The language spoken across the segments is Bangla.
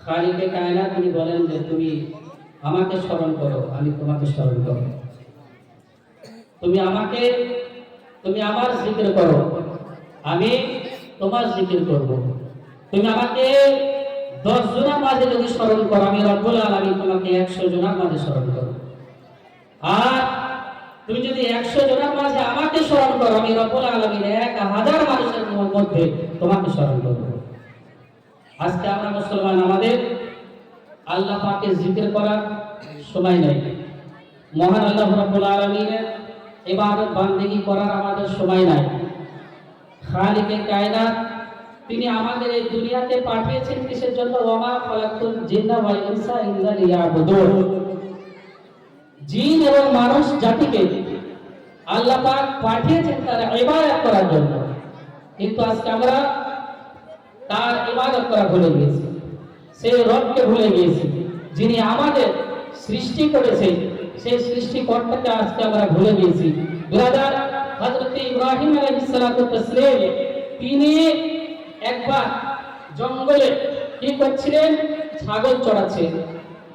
খালিকে কায়নাত তিনি বলেন যে তুমি আমাকে স্মরণ করো, আমি তোমাকে স্মরণ করব। তুমি আমার জিকির করো, আমি তোমার জিকির করব। তুমি আমাকে 10 জনের মাঝে যদি স্মরণ করো, আমি রব্বুল আলামিন তোমাকে 100 জনের মাঝে স্মরণ করব। আর তুমি যদি 100 জনের মাঝে আমাকে স্মরণ করো, আমি রব্বুল আলামিন 1000 মানুষের মধ্যে তোমাকে স্মরণ করব। আজকে আমরা মুসলমান, আমাদের আল্লাহ পাকের জিকির করার সময় নেই। মহান আল্লাহ রাব্বুল আলামিনের ইবাদত বান্দেগী করার আমাদের সময় নাই। খালিকে কায়নাত তিনি আমাদের এই দুনিয়াতে পাঠিয়েছেন কিসের জন্য? ওয়া খালাকতুল জিন্না ওয়াল ইনসা ইল্লা লিয়াবুদুন। জিন এবং মানুষ জাতিকে আল্লাহ পাক পাঠিয়েছেন তার ইবাদত করার জন্য। কিন্তু আজকে আমরা তার ইবাদত করা ভুলে গিয়েছি, সেই রবকে ভুলে গিয়েছি যিনি আমাদের সৃষ্টি করেছে, সেই সৃষ্টিকর্তাকে আজকে আমরা ভুলে গিয়েছি। ব্রাদার, হযরত ইব্রাহিম আলাইহিস সালাতু তাসলিম তিনি একবার জঙ্গলে কি করছিলেন? ছাগল চড়াচ্ছেন।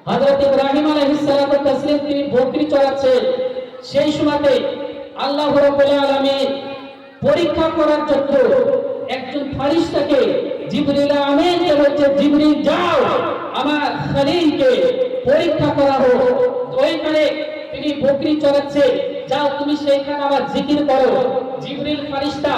হযরত ইব্রাহিম আলাইহিস সালাতু তাসলিম তিনি বকরি চড়াচ্ছেন। সেই সময়তে আল্লাহ রাব্বুল আলামিন পরীক্ষা করার জন্য একজন ফেরেশতাকে জিবরিল আমিনকে বলছে, জিবরিল যাও আমার খলিলকে পরীক্ষা করা হোক। ওইখানে তিনি বকরি চড়াচ্ছে, যাও তুমি সেইখানে আবার জিকির করো। জিবরিল ফেরেশতা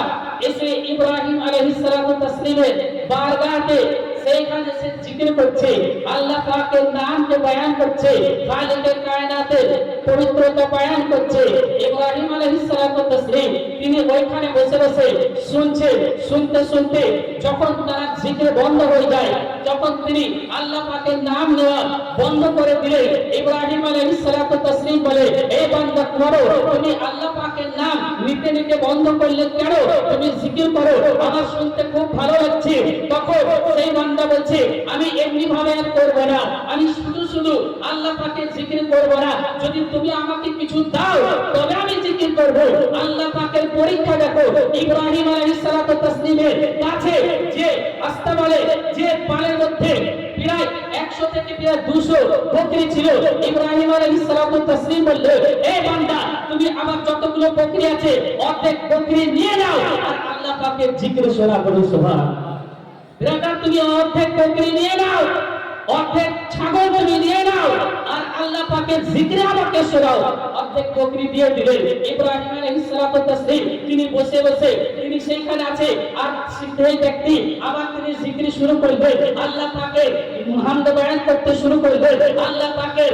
এসে ইব্রাহিম আলাইহিস সালাতু তাসলিমের বারগাহে সেইখানে সে জিকির করছে, আল্লাহ পাকের নামকে বয়ান করছে, খালিকের কায়নাতের পবিত্রতা বয়ান করছে। ইব্রাহিম আলাইহিস সালাতু তাসলিম তিনি ওইখানে বসে বসে শুনছে। শুনতে শুনতে যখন তার জিকির বন্ধ হয়ে যায়, যখন তিনি আল্লাহ পাকের নাম নেওয়া বন্ধ করে দিলেন, ইব্রাহিম আলাইহিস সালাতু তাসলিম বলে, এই বান্দা করো, তুমি আল্লাহ পাকের নাম নিতে নিতে বন্ধ করলে কেন? তুমি জিকির করো, আমার শুনতে খুব ভালো লাগছে। তখন সেই বান্দা বলছে, আমি এমনি ভাবে আর করব না, আমি শুধু শুধু আল্লাহ পাকের জিকির করব না, যদি তুমি আমাকে কিছু দাও তবে আমি জিকির করব। আল্লাহ পাকের পরীক্ষা দেখো, ইব্রাহিম আলাইহিস সালাতু তাসলিমের কাছে যে আস্তা বলে যে পালের মধ্যে প্রায় 100 থেকে প্রায় 200 বকরি ছিল। ইব্রাহিম আলাইহিস সালাতু তাসলিম বলল, এই বান্দা তুমি আমার যতগুলো বকরি আছে অর্ধেক বকরি নিয়ে নাও আর আল্লাহ পাকের জিকির শোনা। বলো সুবহানাল্লাহ। ব্রাদার, তুমি অর্ধেক বকরি নিয়ে নাও, অর্ধেক ছাগল তুমি নিয়ে নাও আর আল্লাহ পাকের জিকির আমাকে শোনাও। অর্ধেক বকরি দিয়ে দিলেন। ইব্রাহিম আলাইহিস সালাতু তাসলিম তিনি বসে বসে তিনি সেইখানে আছে, আর সেই ব্যক্তি আবার তিনি জিকির শুরু করলেন, আল্লাহ পাকের হামদ বয়ান করতে শুরু করলেন, আল্লাহ পাকের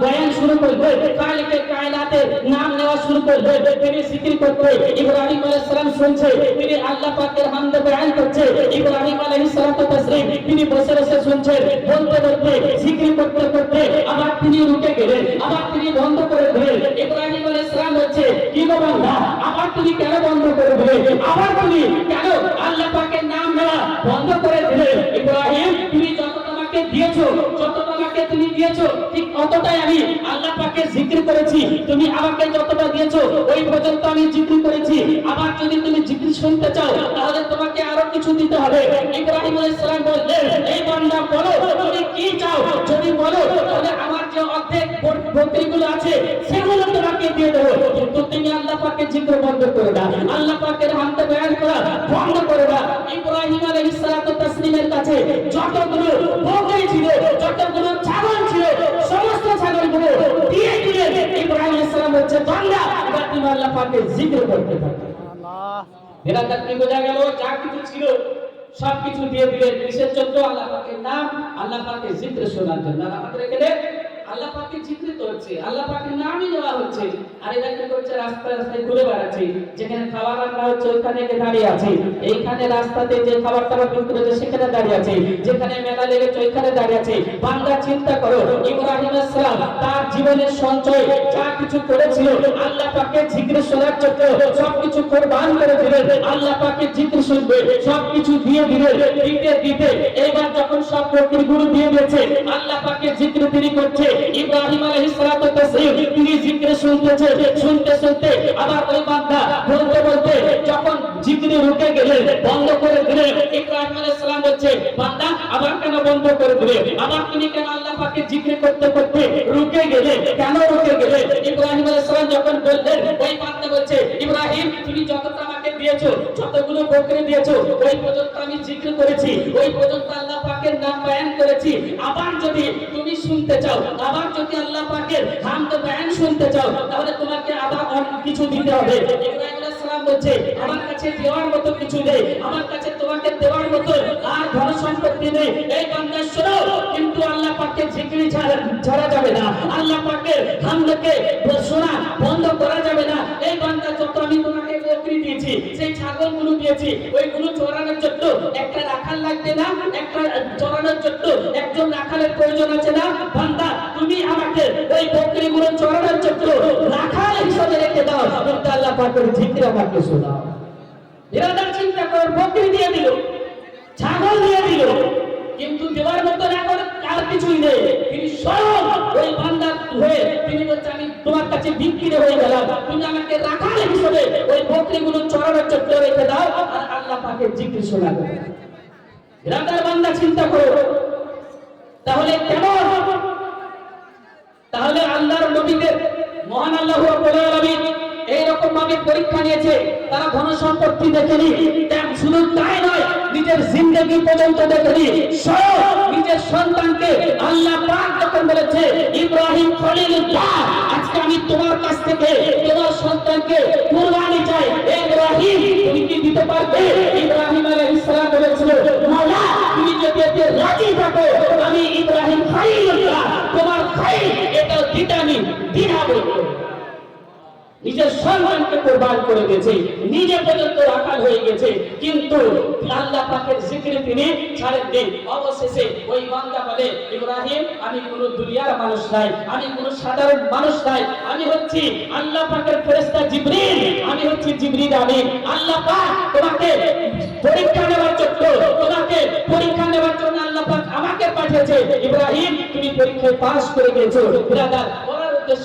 বয়ান শুরু করলেন, খালিকের কায়নাতের নাম নেওয়া শুরু করলেন। তিনি জিকির করতে, ইব্রাহিম আলাইহিস সালাম শুনছে, তিনি আল্লাহ পাকের হামদ বয়ান করছে। ইব্রাহিম আলাইহিস সালাতু তাসলিম তিনি বসে বসে শুনছেন। বলতে বলতে জিকির করতে করতে আবার তিনি রুকে গেলেন, আবার তিনি বন্ধ করে দিলেন। ইব্রাহিম আলাইহিস সালাম বলছে, কি গো বান্দা, আবার তুমি কেন বন্ধ করে দিলে? আবার তুমি কেন আল্লাহ পাকের নাম নেওয়া বন্ধ করে দিলে? ইব্রাহিম, তুমি যত তোমাকে দিয়েছো, যত তোমাকে তুমি দিয়েছো, ঠিক ততটাই আমি আল্লাহ পাকের জিকির করেছি। তুমি আমাকে যতটা দিয়েছো ওই পর্যন্ত আমি জিকির করেছি। আবার যদি তুমি জিকির শুনতে চাও তাহলে তোমাকে আরো কিছু দিতে হবে। ইব্রাহিম আলাইহিস সালাম বললেন, এই বান্দা বলো তুমি কি চাও? যদি বলো তাহলে আমার যে অর্ধেক বকরিগুলো আছে সেগুলো তোমাকে দিয়ে দেবো, কিন্তু তুমি আল্লাহ পাকের জিকির বন্ধ করে দাও, আল্লাহ পাকের হামদ বয়ান করা বন্ধ করে দাও। ইব্রাহিম আলাইহিস সালাতু তাসলিমের কাছে যতগুলো বকরি ছিল, যতগুলো ছাগল ছিল, সমস্ত ছাগলগুলো দিয়ে দিলেন। ইব্রাহিম আলাইহিস সালাম বলছে, বান্দা এবার তুমি আল্লাহ পাকের জিকির করতে থাকো। আল্লাহ, এরা কি বোঝা গেল? যা কিছু ছিল সবকিছু দিয়ে দিলেন কিসের জন্য? আল্লাহ পাকের নাম, আল্লাহ পাকের জিকির শোনার জন্য। আর আমাদের এখানে আল্লাহ পাকের জিকির তো হচ্ছে, আল্লাহ পাকের নামই দেওয়া হচ্ছে, আর এরা কি করছে? রাস্তায় রাস্তায় ঘুরে বেড়াচ্ছে, যেখানে খাবার রান্না হচ্ছে ওইখানে দাঁড়িয়ে আছে, এইখানে রাস্তাতে যে খাবার টাবার বিক্রি হচ্ছে সেখানে দাঁড়িয়ে আছে, যেখানে মেলা লেগেছে ওইখানে দাঁড়িয়ে আছে। বান্দা চিন্তা করো, ইব্রাহিম আলাইহিস সালাম তার জীবনের সঞ্চয় যা কিছু করেছিল আল্লাহ পাকের জিকির শোনার জন্য সবকিছু কুরবান করে দিলেন। আল্লাহ পাকের জিকির শুনবে, সবকিছু দিয়ে দিলেন। দিতে দিতে এইবার যখন সব বকরিগুলো দিয়ে দিয়েছে, আল্লাহ পাকের জিকির তিনি করছে। ইব্রাহিম আলাইহিস সালাতু তাসলিম তিনি জিকির শুনতেছে। শুনতে শুনতে আবার ওই বান্দা বলতে বলতে যখন জিকিরে রুকে গেলেন, বন্ধ করে দিলেন, ইব্রাহিম আলাইহিস সালাম বলছে, বান্দা আবার কেন বন্ধ করে দিলে? আবার তুমি কেন আল্লাহ পাকের জিকির করতে করতে রুকে গেলে? কেন রুকে গেলে? ইব্রাহিম আলাইহিস সালাম যখন বললেন, ওই বান্দা বলছে, ইব্রাহিম তুমি যতটা আমাকে দিয়েছো, যতগুলো বকরি দিয়েছো, ওই পর্যন্ত আমি জিকির করেছি, ওই পর্যন্ত আল্লাহ পাকের নাম বয়ান করেছি। আবার যদি তুমি শুনতে চাও, আবার যদি আল্লাহ পাকের হামদ বয়ান শুনতে চাও, তাহলে তোমাকে আবার অনেক কিছু দিতে হবে। ইব্রাহিম আলাইহিস সালাম বলছে, আমার কাছে দেওয়ার মতো কিছু নেই, আমার কাছে তোমাকে দেওয়ার মতো আর ধন সম্পত্তি নেই। এই বান্দা শোনো, কিন্তু আল্লাহ পাকের জিকির ছাড়া যাবে না, আল্লাহ পাকের হামদকে শোনা বন্ধ করা যাবে না। এই বান্দা, যত আমি তোমাকে বকরি দিয়েছি, সেই ছাগলগুলো দিয়েছি, ওইগুলো চড়ানোর জন্য একটা রাখাল লাগবে না? একটা চড়ানোর জন্য একজন রাখালের প্রয়োজন আছে না? বান্দা, তুমি আমাকে ওই বকরিগুলো চড়ানোর জন্য রাখাল হিসেবে রেখে দাও, কিন্তু আল্লাহ পাকের জিকির আমাকে শোনাও। বিরাদার চিন্তা কর, বকরি দিয়ে দিল, ছাগল দিয়ে দিল, কিন্তু দেওয়ার মতো এখন আর কিছুই নেই। তিনি স্বয়ং ওই বান্দার হয়ে তিনি বলছে, আমি তোমার কাছে বিক্রি হয়ে গেলাম, তুমি আমাকে রাখাল হিসেবে ওই বকরিগুলো চড়ানোর জন্য রেখে দাও, আর আল্লাহ পাকের জিকির শোনাবে। বিরাদার বান্দা চিন্তা করো, তাহলে কেমন? তাহলে আল্লাহর নবীদের মহান আল্লাহ রাব্বুল আলামিন এইরকম ভাবে পরীক্ষা নিয়েছে। তারা ধন সম্পত্তি দেখেনি, শুধু তাই নয়, নিজের জিন্দেগি পর্যন্ত দেখেনি। স্বয়ং নিজের সন্তানকে আল্লাহ পাক যখন বলেছে, ইব্রাহিম খলিলুল্লাহ, আজকে আমি তোমার কাছ থেকে তোমার সন্তানকে কুরবানি চাই, ইব্রাহিম তুমি কি দিতে পারবে? ইব্রাহিম আলাইহিস সালাম বলেছিল, মাওলা তুমি যদি এতে রাজি থাকো, আমি ইব্রাহিম খলিলুল্লাহ তোমার খলিল এটা দিতে আমি দ্বিধা করব। নিজের সন্তানকে কুরবান করে দিয়েছে, নিজে পর্যন্ত রাখাল হয়ে গেছে, কিন্তু আল্লাহ পাকের জিকির তিনি ছাড়েননি। অবশেষে ওই বান্দা বলে, ইব্রাহিম আমি কোন দুনিয়ার মানুষ নাই, আমি কোন সাধারণ মানুষ নাই, আমি হচ্ছি আল্লাহ পাকের ফেরেশতা জিবরিল, আমি হচ্ছি জিবরিল আমিন। আল্লাহ পাক তোমাকে পরীক্ষা নেওয়ার জন্য, তোমাকে পরীক্ষা নেওয়ার জন্য আল্লাহ পাক আমাকে পাঠিয়েছে। ইব্রাহিম তুমি পরীক্ষায় পাস করে গেছো। ব্রাদার,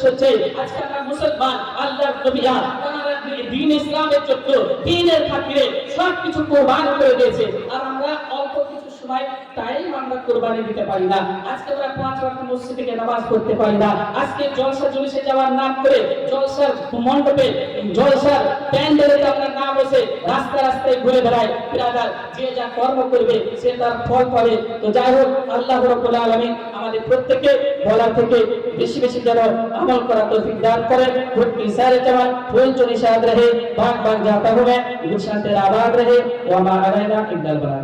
হচ্ছে আজকে আমরা মুসলমান, আল্লাহর নবীরা ওনারা দ্বীন ইসলামের জন্য, দ্বীনের খাতিরে সবকিছু কুরবান করে দিয়েছে, আর আমরা অল্প কিছু সময় টাইম আমরা কুরবানি দিতে পারি না। আজকে আমরা 5 ওয়াক্ত মসজিদে গিয়ে নামাজ পড়তে পারি না। আজকে জলসা জলসে যাওয়ার নাম করে জলসার মণ্ডপে, জলসার প্যান্ডেলে আমরা না বসে রাস্তা রাস্তায় ঘুরে বেড়াই। ব্রাদার, যে যা কর্ম করবে সে তার ফল পাবে। তো যাই হোক, আল্লাহ রাব্বুল আলামিন আমাদের প্রত্যেককে বলার থেকে বেশি বেশি যেন আমল করা তৌফিক দান করেন। ভক্তি सारे जवान फूल जो निशाद रहे, भाग भाग जाता हुआ गुलशन तेरा आबाद रहे। वमा अलैना इल्लल बलाग।